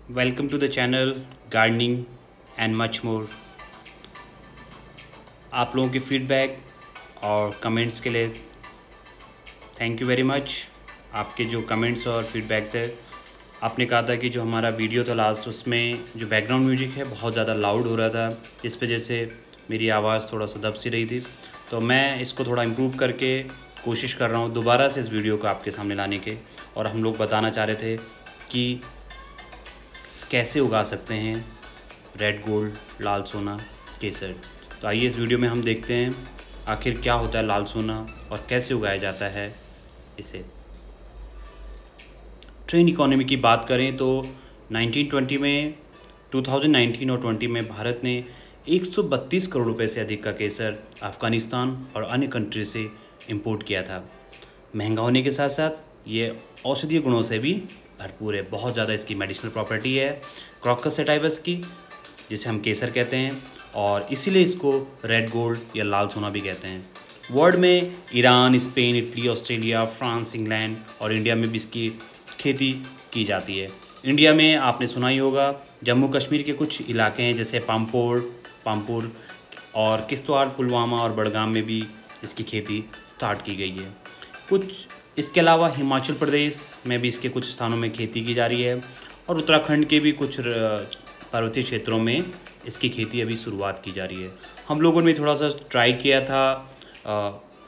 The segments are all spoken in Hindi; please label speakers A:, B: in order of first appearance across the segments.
A: Welcome to the channel Gardening and much more। आप लोगों के फीडबैक और कमेंट्स के लिए थैंक यू वेरी मच। आपके जो कमेंट्स और फीडबैक थे, आपने कहा था कि जो हमारा वीडियो था लास्ट, उसमें जो बैकग्राउंड म्यूजिक है बहुत ज़्यादा लाउड हो रहा था, इस वजह से मेरी आवाज़ थोड़ा सा दब सी रही थी। तो मैं इसको थोड़ा इम्प्रूव करके कोशिश कर रहा हूँ दोबारा से इस वीडियो को आपके सामने लाने के। और हम लोग बताना चाह रहे थे कि कैसे उगा सकते हैं रेड गोल्ड, लाल सोना, केसर। तो आइए इस वीडियो में हम देखते हैं आखिर क्या होता है लाल सोना और कैसे उगाया जाता है इसे। ट्रेन इकोनॉमी की बात करें तो 2019 और 20 में भारत ने 132 करोड़ रुपए से अधिक का केसर अफ़गानिस्तान और अन्य कंट्री से इंपोर्ट किया था। महंगा होने के साथ साथ ये औषधीय गुणों से भी भरपूर है। बहुत ज़्यादा इसकी मेडिसिनल प्रॉपर्टी है क्रॉकस सैटाइवस की, जिसे हम केसर कहते हैं, और इसीलिए इसको रेड गोल्ड या लाल सोना भी कहते हैं। वर्ल्ड में Iran, Spain, Italy, Australia, France, England और इंडिया में भी इसकी खेती की जाती है। इंडिया में आपने सुना ही होगा, जम्मू कश्मीर के कुछ इलाके हैं जैसे पामपुर और किश्तवाड़, पुलवामा और बड़गाम में भी इसकी खेती स्टार्ट की गई है। कुछ इसके अलावा हिमाचल प्रदेश में भी इसके कुछ स्थानों में खेती की जा रही है और उत्तराखंड के भी कुछ पर्वतीय क्षेत्रों में इसकी खेती अभी शुरुआत की जा रही है। हम लोगों ने थोड़ा सा ट्राई किया था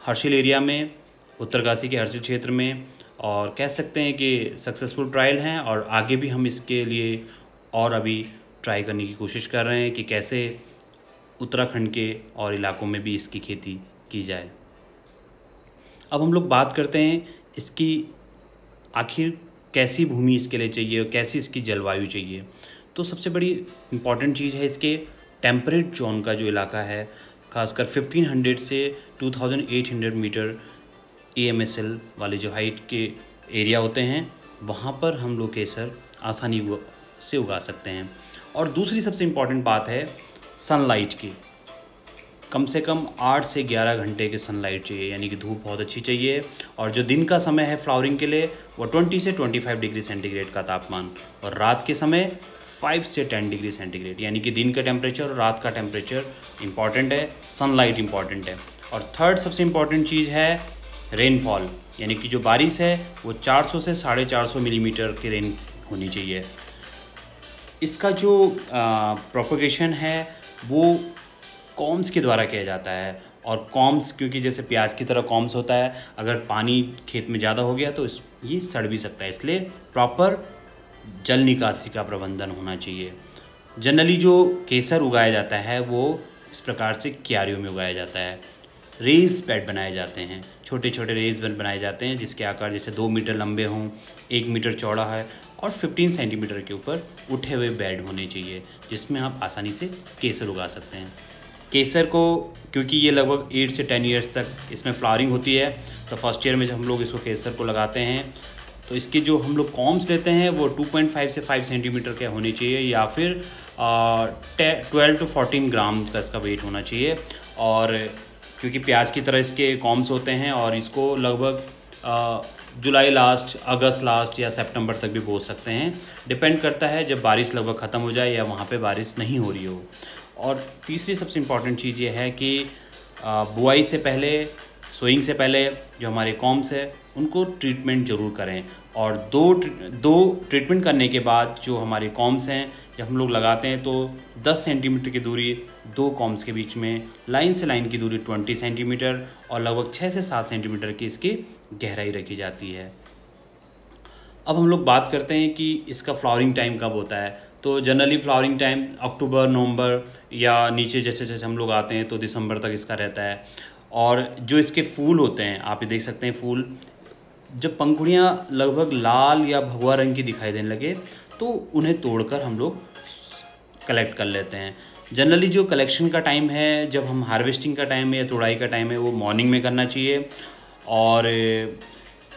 A: हर्षिल एरिया में, उत्तरकाशी के हर्षिल क्षेत्र में, और कह सकते हैं कि सक्सेसफुल ट्रायल हैं और आगे भी हम इसके लिए और अभी ट्राई करने की कोशिश कर रहे हैं कि कैसे उत्तराखंड के और इलाकों में भी इसकी खेती की जाए। अब हम लोग बात करते हैं इसकी आखिर कैसी भूमि इसके लिए चाहिए और कैसी इसकी जलवायु चाहिए। तो सबसे बड़ी इम्पॉर्टेंट चीज़ है इसके टेम्परेट जोन का जो इलाका है, खासकर 1500 से 2800 मीटर AMSL वाले जो हाइट के एरिया होते हैं, वहाँ पर हम लोग केसर आसानी से उगा सकते हैं। और दूसरी सबसे इम्पॉर्टेंट बात है सनलाइट की। कम से कम 8 से 11 घंटे की सनलाइट चाहिए, यानी कि धूप बहुत अच्छी चाहिए। और जो दिन का समय है फ्लावरिंग के लिए वो 20 से 25 डिग्री सेंटीग्रेड का तापमान, और रात के समय 5 से 10 डिग्री सेंटीग्रेड, यानी कि दिन का टेम्परेचर और रात का टेम्परेचर इंपॉर्टेंट है, सनलाइट इंपॉर्टेंट है। और थर्ड सबसे इम्पॉर्टेंट चीज़ है रेनफॉल, यानी कि जो बारिश है वो 400 से 450 मिलीमीटर की रेन होनी चाहिए। इसका जो प्रोपगेशन है वो कॉम्स के द्वारा किया जाता है। और कॉम्स, क्योंकि जैसे प्याज की तरह कॉम्स होता है, अगर पानी खेत में ज़्यादा हो गया तो ये सड़ भी सकता है, इसलिए प्रॉपर जल निकासी का प्रबंधन होना चाहिए। जनरली जो केसर उगाया जाता है वो इस प्रकार से क्यारियों में उगाया जाता है। रेज बेड बनाए जाते हैं, छोटे छोटे रेज बेड बनाए जाते हैं जिसके आकार जैसे 2 मीटर लंबे हों, 1 मीटर चौड़ा है और 15 सेंटीमीटर के ऊपर उठे हुए बेड होने चाहिए, जिसमें आप आसानी से केसर उगा सकते हैं। केसर को, क्योंकि ये लगभग 8 से 10 ईयर्स तक इसमें फ्लावरिंग होती है, तो फर्स्ट ईयर में जब हम लोग इसको केसर को लगाते हैं तो इसके जो हम लोग कॉम्स लेते हैं वो 2.5 से 5 सेंटीमीटर के होने चाहिए, या फिर 12 to 14 ग्राम का इसका वेट होना चाहिए। और क्योंकि प्याज की तरह इसके कॉम्स होते हैं और इसको लगभग जुलाई लास्ट, अगस्त लास्ट या सितंबर तक भी बो सकते हैं, डिपेंड करता है जब बारिश लगभग ख़त्म हो जाए या वहाँ पे बारिश नहीं हो रही हो। और तीसरी सबसे इम्पॉर्टेंट चीज़ ये है कि बुआई से पहले, सोइंग से पहले जो हमारे कॉम्स है उनको ट्रीटमेंट ज़रूर करें। और दो ट्रीटमेंट करने के बाद जो हमारे कॉम्स हैं जब हम लोग लगाते हैं तो 10 सेंटीमीटर की दूरी दो कॉम्स के बीच में, लाइन से लाइन की दूरी 20 सेंटीमीटर और लगभग 6 से 7 सेंटीमीटर की इसकी गहराई रखी जाती है। अब हम लोग बात करते हैं कि इसका फ्लावरिंग टाइम कब होता है। तो जनरली फ्लावरिंग टाइम अक्टूबर, नवंबर या नीचे जैसे जैसे हम लोग आते हैं तो दिसंबर तक इसका रहता है। और जो इसके फूल होते हैं, आप ये देख सकते हैं फूल, जब पंखुड़ियाँ लगभग लाल या भगवा रंग की दिखाई देने लगे तो उन्हें तोड़कर हम लोग कलेक्ट कर लेते हैं। जनरली जो कलेक्शन का टाइम है, जब हम हार्वेस्टिंग का टाइम है या तोड़ाई का टाइम है, वो मॉर्निंग में करना चाहिए। और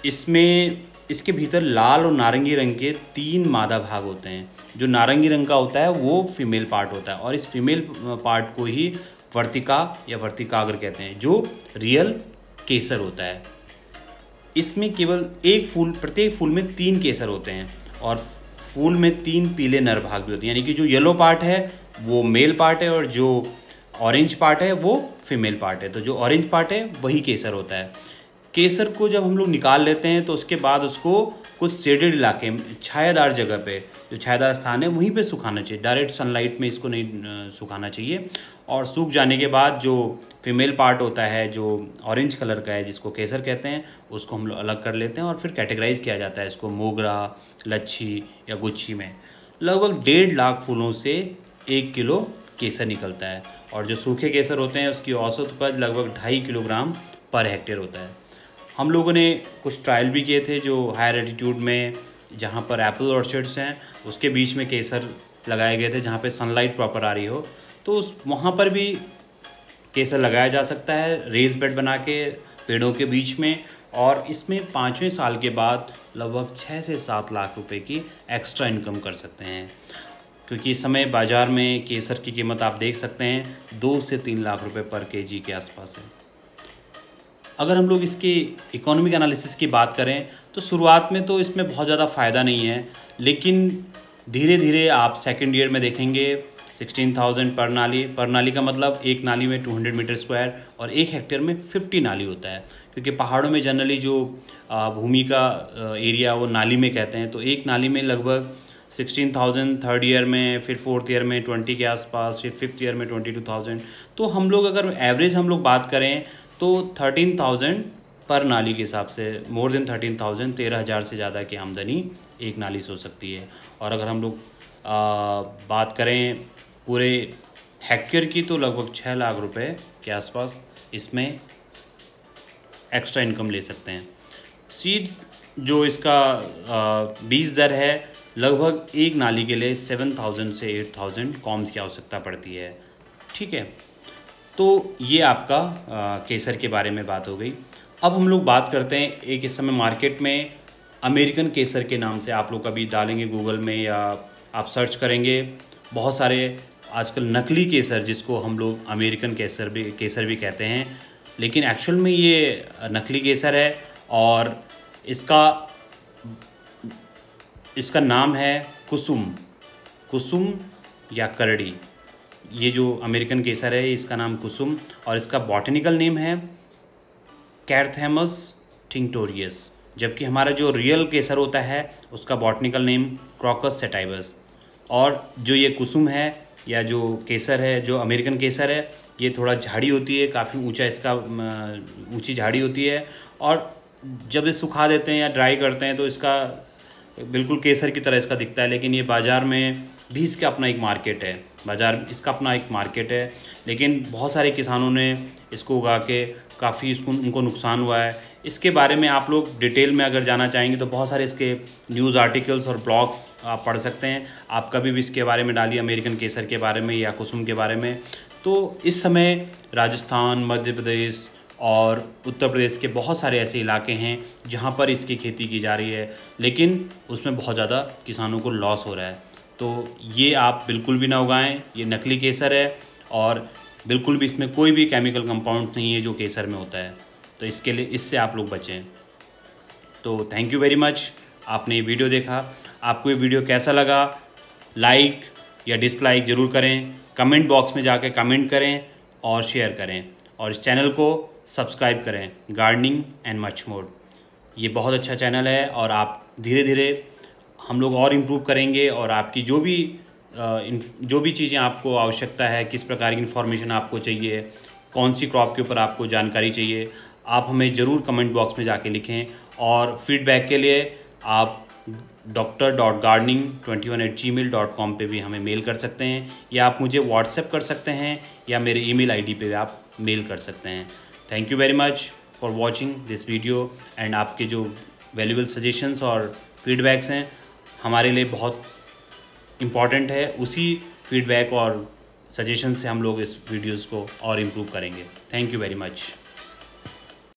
A: इसमें इसके भीतर लाल और नारंगी रंग के 3 मादा भाग होते हैं। जो नारंगी रंग का होता है वो फीमेल पार्ट होता है और इस फीमेल पार्ट को ही वर्तिका या वर्तिकाग्र कहते हैं, जो रियल केसर होता है। इसमें केवल एक फूल, प्रत्येक फूल में 3 केसर होते हैं और फूल में 3 पीले नर भाग भी होते हैं, यानी कि जो येलो पार्ट है वो मेल पार्ट है और जो ऑरेंज पार्ट है वो फीमेल पार्ट है। तो जो ऑरेंज पार्ट है वही केसर होता है। केसर को जब हम लोग निकाल लेते हैं तो उसके बाद उसको कुछ शेडेड इलाके में, छायादार जगह पे, जो छायादार स्थान है वहीं पे सुखाना चाहिए। डायरेक्ट सनलाइट में इसको नहीं सुखाना चाहिए। और सूख जाने के बाद जो फीमेल पार्ट होता है जो ऑरेंज कलर का है, जिसको केसर कहते हैं, उसको हम लोग अलग कर लेते हैं और फिर कैटेगराइज किया जाता है इसको मोगरा, लच्छी या गुच्छी में। लगभग 1.5 लाख फूलों से 1 किलो केसर निकलता है। और जो सूखे केसर होते हैं उसकी औसत उपज लगभग 2.5 किलोग्राम पर हेक्टेयर होता है। हम लोगों ने कुछ ट्रायल भी किए थे जो हायर एल्टीट्यूड में, जहाँ पर एप्पल ऑर्चर्ड्स हैं, उसके बीच में केसर लगाए गए थे जहाँ पे सनलाइट प्रॉपर आ रही हो। तो उस वहाँ पर भी केसर लगाया जा सकता है रेज बेड बना के पेड़ों के बीच में। और इसमें 5वें साल के बाद लगभग 6 से 7 लाख रुपए की एक्स्ट्रा इनकम कर सकते हैं, क्योंकि इस समय बाज़ार में केसर की कीमत आप देख सकते हैं 2 से 3 लाख रुपए पर केजी के आसपास है। अगर हम लोग इसकी इकोनॉमिक एनालिसिस की बात करें तो शुरुआत में तो इसमें बहुत ज़्यादा फ़ायदा नहीं है, लेकिन धीरे धीरे आप सेकेंड ईयर में देखेंगे 16,000 पर नाली का मतलब एक नाली में 200 मीटर स्क्वायर और 1 हेक्टेयर में 50 नाली होता है, क्योंकि पहाड़ों में जनरली जो भूमि का एरिया वो नाली में कहते हैं। तो एक नाली में लगभग 16,000 थर्ड ईयर में, फिर फोर्थ ईयर में 20 के आसपास, फिर फिफ्थ ईयर में 22,000। तो हम लोग अगर एवरेज हम लोग बात करें तो 13,000 पर नाली के हिसाब से, मोर देन 13,000, 13,000 से ज़्यादा की आमदनी एक नाली से हो सकती है। और अगर हम लोग बात करें पूरे हेक्टेयर की तो लगभग 6 लाख रुपए के आसपास इसमें एक्स्ट्रा इनकम ले सकते हैं। सीड जो इसका बीज दर है, लगभग एक नाली के लिए 7,000 से 8,000 कॉम्स की आवश्यकता पड़ती है। ठीक है, तो ये आपका केसर के बारे में बात हो गई। अब हम लोग बात करते हैं, एक इस समय मार्केट में अमेरिकन केसर के नाम से आप लोग कभी डालेंगे गूगल में या आप सर्च करेंगे, बहुत सारे आजकल नकली केसर, जिसको हम लोग अमेरिकन केसर भी कहते हैं, लेकिन एक्चुअल में ये नकली केसर है। और इसका नाम है कुसुम या करड़ी। ये जो अमेरिकन केसर है इसका नाम कुसुम, और इसका बॉटनिकल नेम है कैर्थेमस टिंक्टोरियस, जबकि हमारा जो रियल केसर होता है उसका बॉटनिकल नेम क्रॉकस सेटाइवस। और जो ये कुसुम है या जो केसर है, जो अमेरिकन केसर है, ये थोड़ा झाड़ी होती है, काफ़ी ऊंचा इसका ऊंची झाड़ी होती है। और जब ये सुखा देते हैं या ड्राई करते हैं तो इसका बिल्कुल केसर की तरह इसका दिखता है, लेकिन ये बाज़ार में भी इसका अपना एक मार्केट है, लेकिन बहुत सारे किसानों ने इसको उगा के काफ़ी उनको नुकसान हुआ है। इसके बारे में आप लोग डिटेल में अगर जाना चाहेंगे तो बहुत सारे इसके न्यूज़ आर्टिकल्स और ब्लॉग्स आप पढ़ सकते हैं। आप कभी भी इसके बारे में डालिए, अमेरिकन केसर के बारे में या कुसुम के बारे में। तो इस समय राजस्थान, मध्य प्रदेश और उत्तर प्रदेश के बहुत सारे ऐसे इलाके हैं जहाँ पर इसकी खेती की जा रही है, लेकिन उसमें बहुत ज़्यादा किसानों को लॉस हो रहा है। तो ये आप बिल्कुल भी ना उगाएं, ये नकली केसर है और बिल्कुल भी इसमें कोई भी केमिकल कंपाउंड नहीं है जो केसर में होता है। तो इसके लिए इससे आप लोग बचें। तो थैंक यू वेरी मच, आपने ये वीडियो देखा। आपको ये वीडियो कैसा लगा, लाइक या डिसलाइक ज़रूर करें, कमेंट बॉक्स में जाकर कमेंट करें और शेयर करें, और इस चैनल को सब्सक्राइब करें, गार्डनिंग एंड मच मोर। ये बहुत अच्छा चैनल है और आप धीरे धीरे हम लोग और इम्प्रूव करेंगे। और आपकी जो भी चीज़ें आपको आवश्यकता है, किस प्रकार की इन्फॉर्मेशन आपको चाहिए, कौन सी क्रॉप के ऊपर आपको जानकारी चाहिए, आप हमें ज़रूर कमेंट बॉक्स में जाके लिखें। और फीडबैक के लिए आप doctor.gardening21@gmail.com पे भी हमें मेल कर सकते हैं, या आप मुझे व्हाट्सएप कर सकते हैं, या मेरे ईमेल आईडी पे आप मेल कर सकते हैं। Thank you very much for watching this video, and आपके जो वैल्यूबल सजेशंस और फीडबैक्स हैं हमारे लिए बहुत इम्पॉर्टेंट है। उसी फीडबैक और सजेशन से हम लोग इस वीडियोज़ को और इम्प्रूव करेंगे। Thank you very much.